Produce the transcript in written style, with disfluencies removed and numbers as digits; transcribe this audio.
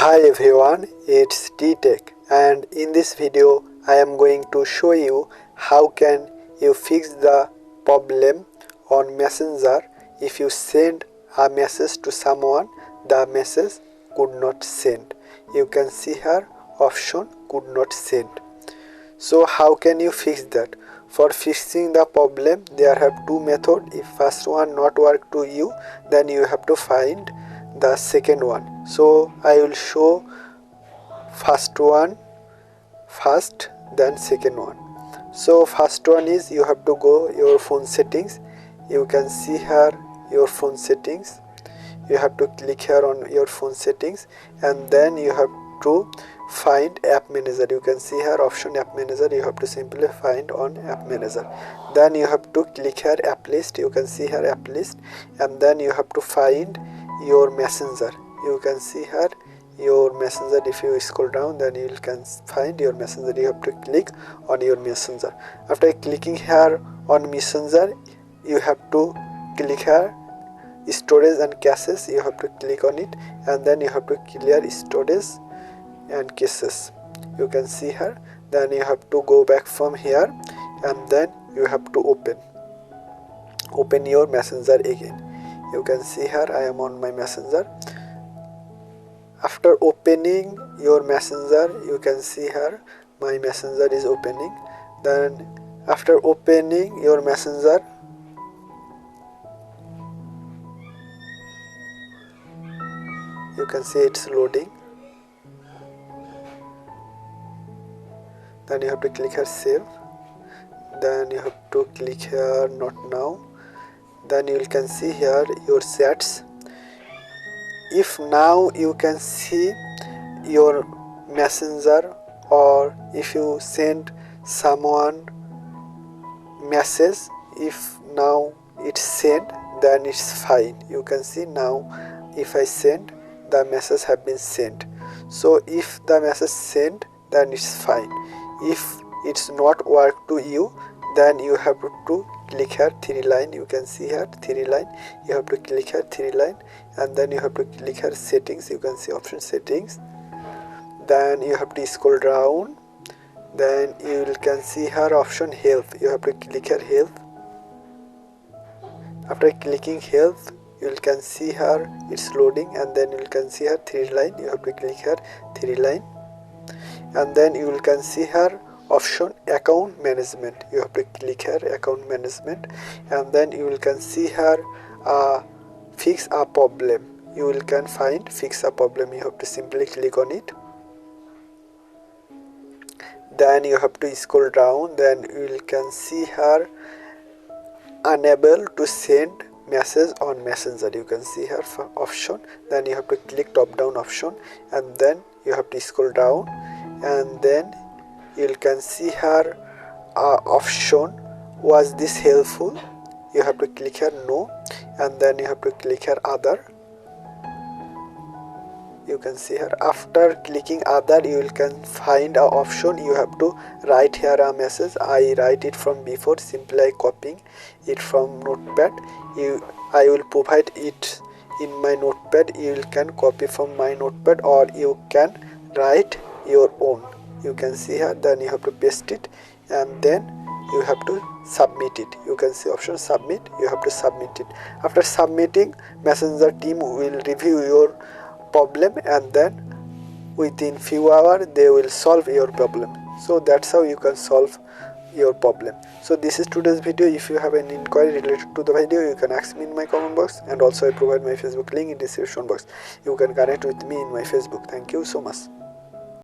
Hi everyone, it's T-Tech, and in this video I am going to show you how can you fix the problem on Messenger. If you send a message to someone, the message could not send. You can see here option could not send. So how can you fix that? For fixing the problem there have two methods. If first one not work to you, then you have to find the second one. So I will show first one first, then second one. So first one is you have to go your phone settings. You can see here your phone settings. You have to click here on your phone settings, and then you have to find app manager. You can see here option app manager. You have to simply find on app manager. Then you have to click here app list. You can see here app list, and then you have to find your messenger. You can see here your messenger. If you scroll down, then you can find your messenger. You have to click on your messenger. After clicking here on messenger, you have to click here storage and caches. You have to click on it, and then you have to clear storage and caches. You can see here. Then you have to go back from here, and then you have to open your messenger again. You can see here I am on my messenger. After opening your messenger, you can see here my messenger is opening. Then after opening your messenger, you can see it's loading. Then you have to click here save. Then you have to click here not now. Then you can see here your chats. If now you can see your messenger, or if you send someone message, if now it's sent, then it's fine. You can see now if I send, the message have been sent. So if the message sent, then it's fine. If it's not work to you, then you have to click here three line. You can see here three line. You have to click here three line, and then you have to click here settings. You can see option settings. Then you have to scroll down. Then you can see here option health. You have to click here health. After clicking health, you can see here it's loading, and then you can see here three line. You have to click here three line, and then you can see here option account management. You have to click here account management, and then you can see here fix a problem. You can find fix a problem. You have to simply click on it. Then you have to scroll down. Then you can see here unable to send message on messenger. You can see here for option. Then you have to click top down option, and then you have to scroll down, and then you can see here option was this helpful. You have to click here no, and then you have to click here other. You can see here after clicking other, you can find a option. You have to write here a message. I write it from before, simply copying it from notepad. I will provide it in my notepad. You can copy from my notepad, or you can write your own. You can see here. Then you have to paste it, and then you have to submit it. You can see option submit. You have to submit it. After submitting, messenger team will review your problem, and then within few hours they will solve your problem. So that's how you can solve your problem. So this is today's video. If you have any inquiry related to the video, you can ask me in my comment box, and also I provide my Facebook link in description box. You can connect with me in my Facebook. Thank you so much.